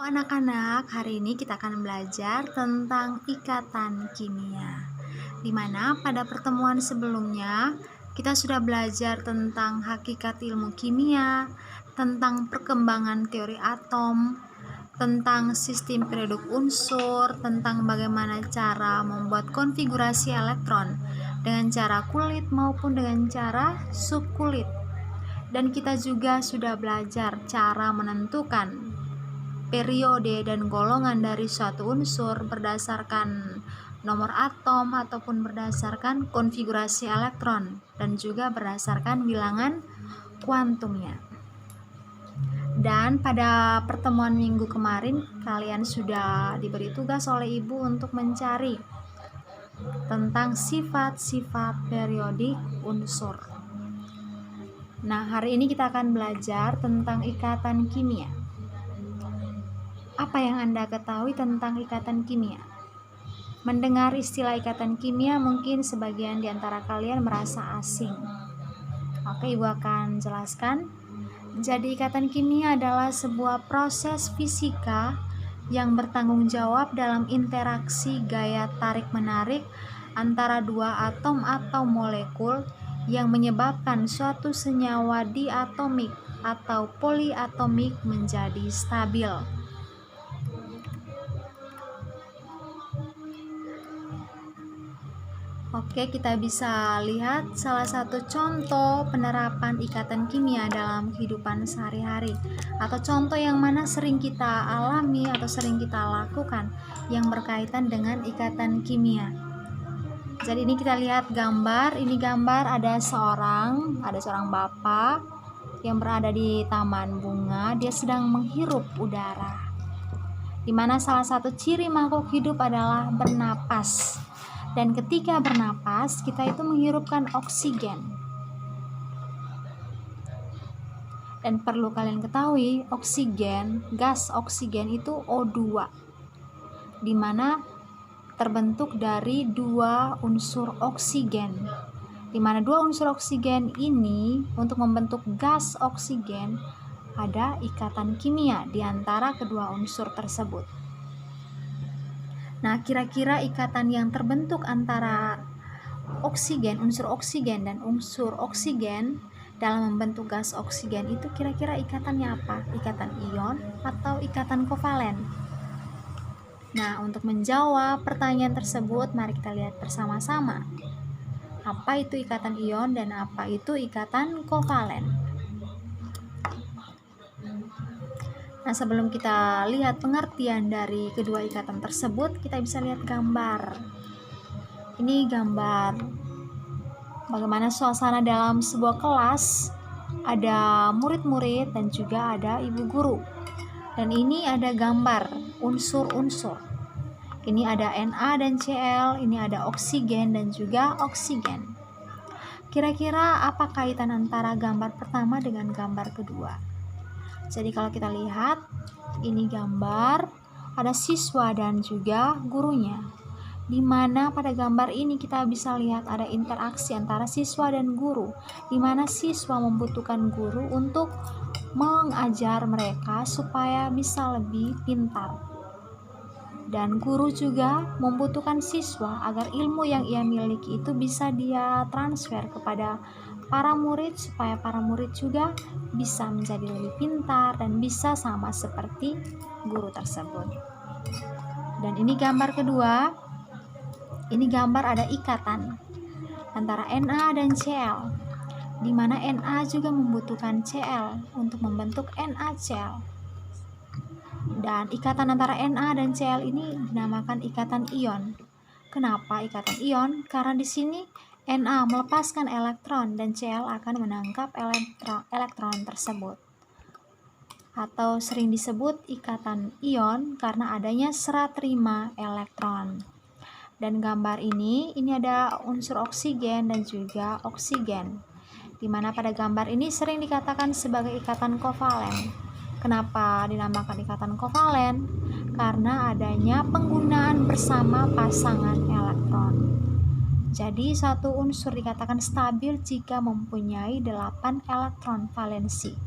Anak-anak, hari ini kita akan belajar tentang ikatan kimia. Di mana pada pertemuan sebelumnya kita sudah belajar tentang hakikat ilmu kimia, tentang perkembangan teori atom, tentang sistem periode unsur, tentang bagaimana cara membuat konfigurasi elektron dengan cara kulit maupun dengan cara subkulit. Dan kita juga sudah belajar cara menentukan periode dan golongan dari suatu unsur berdasarkan nomor atom ataupun berdasarkan konfigurasi elektron dan juga berdasarkan bilangan kuantumnya. Dan pada pertemuan minggu kemarin kalian sudah diberi tugas oleh ibu untuk mencari tentang sifat-sifat periodik unsur. Nah, hari ini kita akan belajar tentang ikatan kimia. Apa yang Anda ketahui tentang ikatan kimia? Mendengar istilah ikatan kimia mungkin sebagian di antara kalian merasa asing. Oke, Ibu akan jelaskan. Jadi ikatan kimia adalah sebuah proses fisika yang bertanggung jawab dalam interaksi gaya tarik-menarik antara dua atom atau molekul yang menyebabkan suatu senyawa diatomik atau poliatomik menjadi stabil. Oke, kita bisa lihat salah satu contoh penerapan ikatan kimia dalam kehidupan sehari-hari, atau contoh yang mana sering kita alami atau sering kita lakukan yang berkaitan dengan ikatan kimia. Jadi ini kita lihat gambar, ini gambar ada seorang bapak yang berada di taman bunga, dia sedang menghirup udara. Dimana salah satu ciri makhluk hidup adalah bernapas. Dan ketika bernapas, kita itu menghirupkan oksigen. Dan perlu kalian ketahui, oksigen, gas oksigen itu O2, dimana terbentuk dari dua unsur oksigen. Dimana dua unsur oksigen ini untuk membentuk gas oksigen ada ikatan kimia di antara kedua unsur tersebut. Nah, kira-kira ikatan yang terbentuk antara oksigen, unsur oksigen dan unsur oksigen dalam membentuk gas oksigen itu kira-kira ikatannya apa? Ikatan ion atau ikatan kovalen? Nah, untuk menjawab pertanyaan tersebut, mari kita lihat bersama-sama. Apa itu ikatan ion dan apa itu ikatan kovalen? Nah, sebelum kita lihat pengertian dari kedua ikatan tersebut, kita bisa lihat gambar. Ini gambar bagaimana suasana dalam sebuah kelas, ada murid-murid dan juga ada ibu guru. Dan ini ada gambar unsur-unsur. Ini ada Na dan Cl, ini ada oksigen dan juga oksigen. Kira-kira apa kaitan antara gambar pertama dengan gambar kedua? Jadi kalau kita lihat, ini gambar ada siswa dan juga gurunya. Di mana pada gambar ini kita bisa lihat ada interaksi antara siswa dan guru, di mana siswa membutuhkan guru untuk mengajar mereka supaya bisa lebih pintar. Dan guru juga membutuhkan siswa agar ilmu yang ia miliki itu bisa dia transfer kepada para murid supaya para murid juga bisa menjadi lebih pintar dan bisa sama seperti guru tersebut. Dan ini gambar kedua. Ini gambar ada ikatan antara Na dan Cl, di mana Na juga membutuhkan Cl untuk membentuk NaCl. Dan ikatan antara Na dan Cl ini dinamakan ikatan ion. Kenapa ikatan ion? Karena di sini Na melepaskan elektron dan Cl akan menangkap elektron tersebut. Atau sering disebut ikatan ion karena adanya serah terima elektron. Dan gambar ini ada unsur oksigen dan juga oksigen. Dimana pada gambar ini sering dikatakan sebagai ikatan kovalen. Kenapa dinamakan ikatan kovalen? Karena adanya penggunaan bersama pasangan elektron. Jadi satu unsur dikatakan stabil jika mempunyai 8 elektron valensi.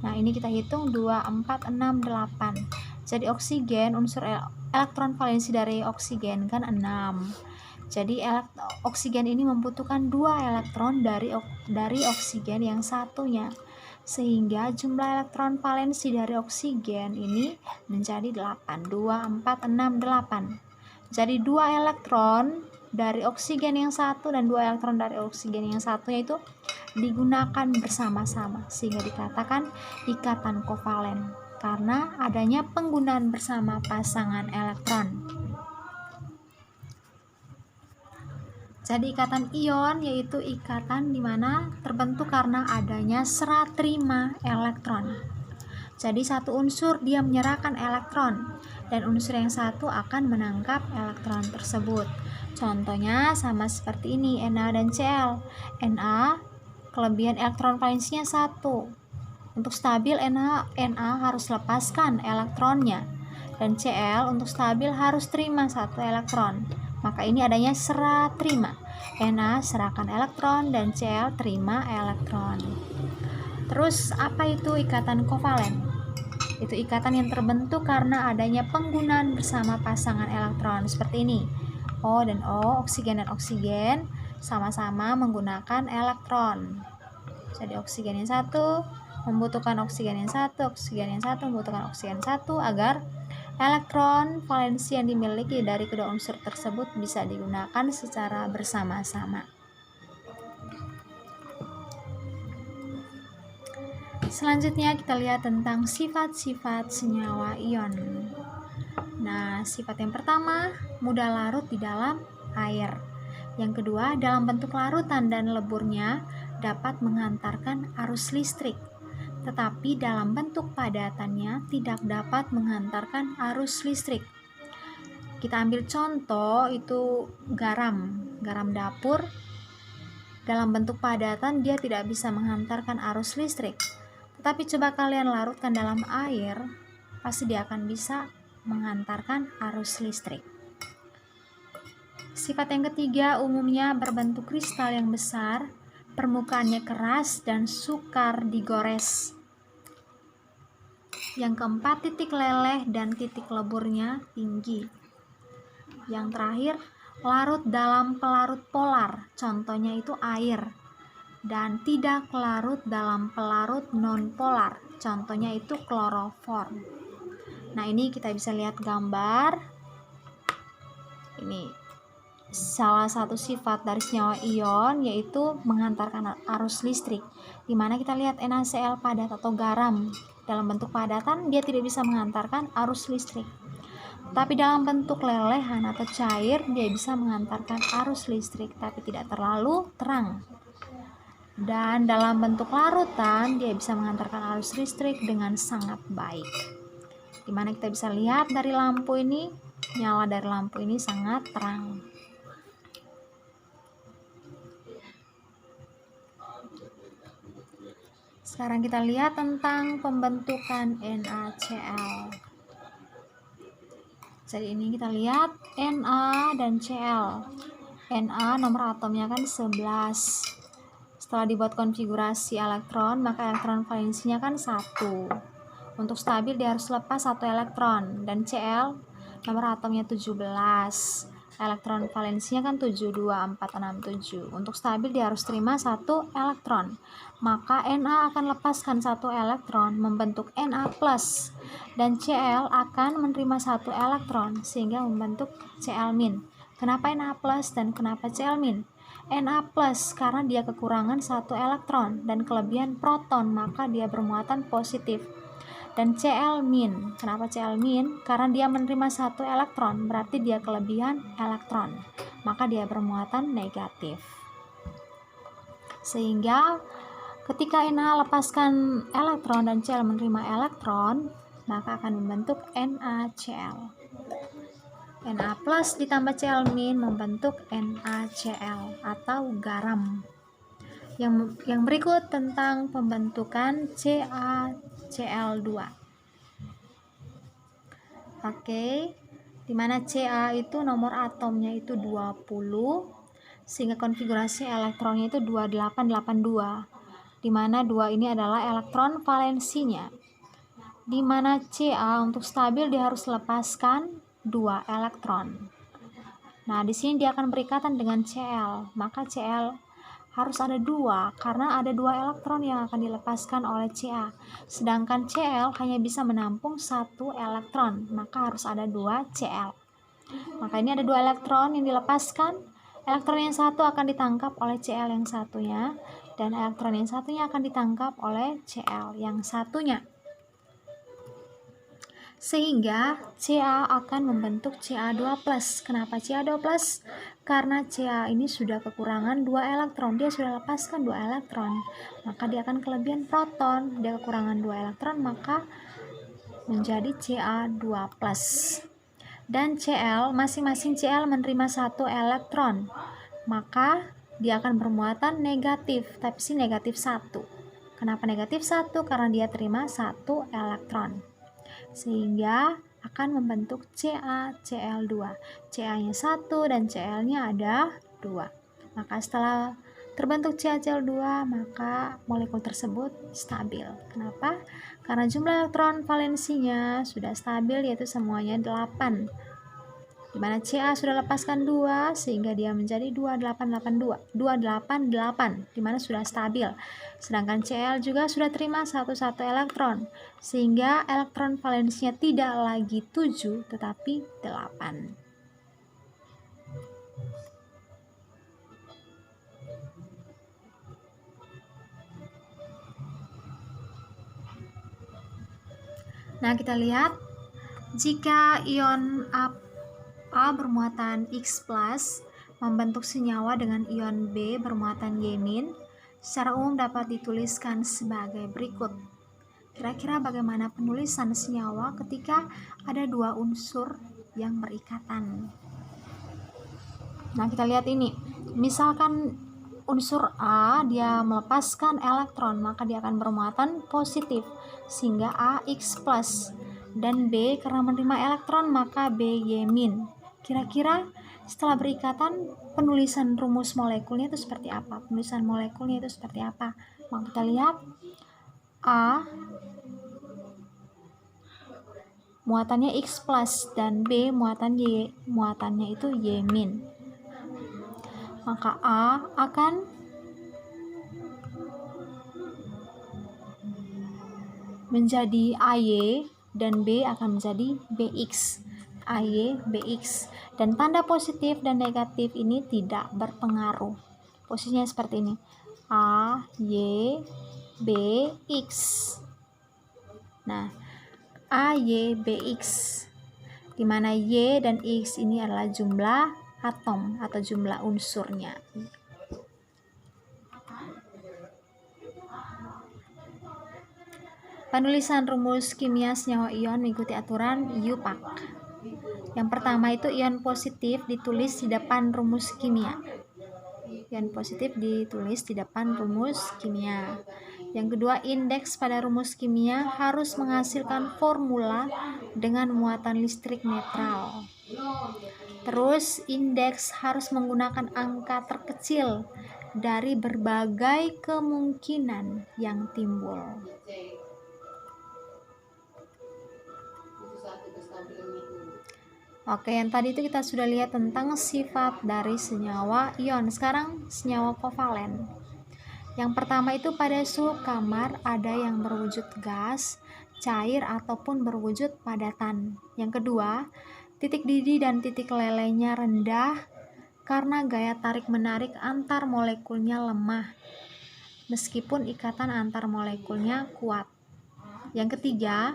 Nah, ini kita hitung 2, 4, 6, 8. Jadi oksigen, unsur elektron valensi dari oksigen kan 6. Jadi oksigen ini membutuhkan 2 elektron dari oksigen yang satunya, sehingga jumlah elektron valensi dari oksigen ini menjadi 8. 2, 4, 6, 8. Jadi 2 elektron dari oksigen yang satu dan 2 elektron dari oksigen yang satunya itu digunakan bersama-sama, sehingga dikatakan ikatan kovalen karena adanya penggunaan bersama pasangan elektron. Jadi ikatan ion yaitu ikatan di mana terbentuk karena adanya serah terima elektron. Jadi satu unsur dia menyerahkan elektron dan unsur yang satu akan menangkap elektron tersebut. Contohnya sama seperti ini, Na dan Cl. Na kelebihan elektron valensinya 1. Untuk stabil Na harus lepaskan elektronnya, dan Cl untuk stabil harus terima 1 elektron. Maka ini adanya serah terima. Na serahkan elektron dan Cl terima elektron. Terus apa itu ikatan kovalen? Itu ikatan yang terbentuk karena adanya penggunaan bersama pasangan elektron seperti ini. O dan O, oksigen dan oksigen sama-sama menggunakan elektron. Jadi oksigen yang satu membutuhkan oksigen yang satu, oksigen yang satu membutuhkan oksigen satu agar elektron valensi yang dimiliki dari kedua unsur tersebut bisa digunakan secara bersama-sama. Selanjutnya kita lihat tentang sifat-sifat senyawa ion. Nah, sifat yang pertama, mudah larut di dalam air. Yang kedua, dalam bentuk larutan dan leburnya dapat menghantarkan arus listrik. Tetapi dalam bentuk padatannya tidak dapat menghantarkan arus listrik. Kita ambil contoh itu garam dapur. Dalam bentuk padatan dia tidak bisa menghantarkan arus listrik. Tetapi coba kalian larutkan dalam air, pasti dia akan bisa menghantarkan arus listrik. Sifat yang ketiga, umumnya berbentuk kristal yang besar, permukaannya keras dan sukar digores. Yang keempat, titik leleh dan titik leburnya tinggi. Yang terakhir, larut dalam pelarut polar, contohnya itu air, dan tidak larut dalam pelarut non-polar, contohnya itu kloroform. Nah, ini kita bisa lihat gambar. Ini salah satu sifat dari senyawa ion yaitu menghantarkan arus listrik, dimana kita lihat NaCl padat atau garam dalam bentuk padatan dia tidak bisa menghantarkan arus listrik, tapi dalam bentuk lelehan atau cair dia bisa menghantarkan arus listrik tapi tidak terlalu terang, dan dalam bentuk larutan dia bisa menghantarkan arus listrik dengan sangat baik, dimana kita bisa lihat dari lampu ini, nyala dari lampu ini sangat terang. Sekarang kita lihat tentang pembentukan NaCl. Jadi ini kita lihat Na dan Cl. Na nomor atomnya kan 11. Setelah dibuat konfigurasi elektron, maka elektron valensinya kan 1. Untuk stabil dia harus lepas 1 elektron, dan Cl nomor atomnya 17. Elektron valensinya kan 7, 2, 4, 6, 7. Untuk stabil dia harus terima 1 elektron. Maka Na akan lepaskan 1 elektron membentuk Na+, dan Cl akan menerima 1 elektron sehingga membentuk Cl-. Kenapa Na+ dan kenapa Cl-? Na+ karena dia kekurangan 1 elektron dan kelebihan proton, maka dia bermuatan positif. Dan Cl-. Kenapa Cl-? Karena dia menerima 1 elektron, berarti dia kelebihan elektron, maka dia bermuatan negatif. Sehingga ketika Na lepaskan elektron dan Cl menerima elektron, maka akan membentuk NaCl. Na+ ditambah Cl- membentuk NaCl atau garam. Yang berikut tentang pembentukan CaCl2. Oke, dimana Ca itu nomor atomnya itu 20, sehingga konfigurasi elektronnya itu 2882, dimana 2 ini adalah elektron valensinya. di mana Ca untuk stabil dia harus lepaskan 2 elektron. Nah, di sini dia akan berikatan dengan Cl, maka Cl harus ada 2 karena ada 2 elektron yang akan dilepaskan oleh Ca. Sedangkan Cl hanya bisa menampung 1 elektron, maka harus ada 2 Cl. Maka ini ada 2 elektron yang dilepaskan. Elektron yang satu akan ditangkap oleh Cl yang satunya, dan elektron yang satunya akan ditangkap oleh Cl yang satunya. Sehingga Ca akan membentuk Ca2+. Kenapa Ca2+? Karena Ca ini sudah kekurangan 2 elektron, dia sudah lepaskan 2 elektron, maka dia akan kelebihan proton. Dia kekurangan 2 elektron, maka menjadi Ca2+. Dan Cl, masing-masing Cl menerima 1 elektron, maka dia akan bermuatan negatif, tapi sih negatif 1. Kenapa negatif 1? Karena dia terima 1 elektron, sehingga akan membentuk CaCl2. Ca-nya 1 dan Cl-nya ada 2. Maka setelah terbentuk CaCl2, maka molekul tersebut stabil. Kenapa? Karena jumlah elektron valensinya sudah stabil, yaitu semuanya 8. Dimana Ca sudah lepaskan 2 sehingga dia menjadi 2888, dimana sudah stabil. Sedangkan Cl juga sudah terima 1 elektron, sehingga elektron valensinya tidak lagi 7 tetapi 8. Nah, kita lihat jika ion A bermuatan X+, membentuk senyawa dengan ion B bermuatan Y-, secara umum dapat dituliskan sebagai berikut. Kira-kira bagaimana penulisan senyawa ketika ada 2 unsur yang berikatan? Nah, kita lihat ini. Misalkan unsur A dia melepaskan elektron, maka dia akan bermuatan positif, sehingga AX+. Dan B karena menerima elektron, maka BY-. Kira-kira setelah berikatan penulisan rumus molekulnya itu seperti apa? Penulisan molekulnya itu seperti apa? Maka kita lihat A muatannya X+ dan B muatannya itu Y-. Maka A akan menjadi AY dan B akan menjadi BX. AY, BX, dan tanda positif dan negatif ini tidak berpengaruh. Posisinya seperti ini, A, Y, B, X. Nah, A, Y, B, X, di mana Y dan X ini adalah jumlah atom atau jumlah unsurnya. Penulisan rumus kimia senyawa ion mengikuti aturan IUPAC. Yang pertama itu ion positif ditulis di depan rumus kimia. Ion positif ditulis di depan rumus kimia. Yang kedua, indeks pada rumus kimia harus menghasilkan formula dengan muatan listrik netral. Terus, indeks harus menggunakan angka terkecil dari berbagai kemungkinan yang timbul. Oke, yang tadi itu kita sudah lihat tentang sifat dari senyawa ion. Sekarang senyawa kovalen. Yang pertama itu pada suhu kamar ada yang berwujud gas, cair, ataupun berwujud padatan. Yang kedua, titik didih dan titik lelehnya rendah karena gaya tarik-menarik antar molekulnya lemah, meskipun ikatan antar molekulnya kuat. Yang ketiga,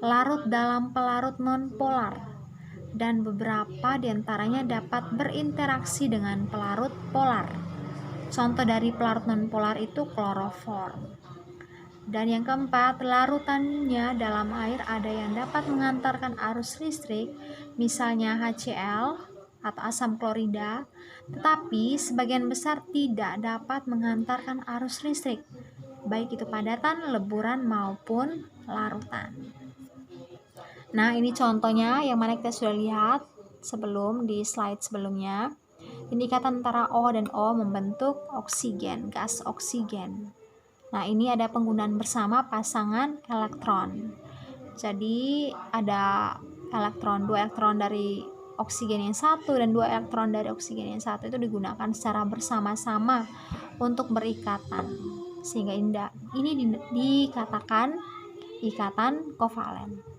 larut dalam pelarut nonpolar, dan beberapa diantaranya dapat berinteraksi dengan pelarut polar. Contoh dari pelarut nonpolar itu kloroform. Dan yang keempat, larutannya dalam air ada yang dapat mengantarkan arus listrik, misalnya HCl atau asam klorida, tetapi sebagian besar tidak dapat mengantarkan arus listrik, baik itu padatan, leburan, maupun larutan. Nah, ini contohnya yang mana kita sudah lihat sebelum di slide sebelumnya. Ini ikatan antara O dan O membentuk oksigen, gas oksigen. Nah, ini ada penggunaan bersama pasangan elektron. Jadi ada dua elektron dari oksigen yang satu dan dua elektron dari oksigen yang satu itu digunakan secara bersama-sama untuk berikatan, sehingga ini dikatakan ikatan kovalen.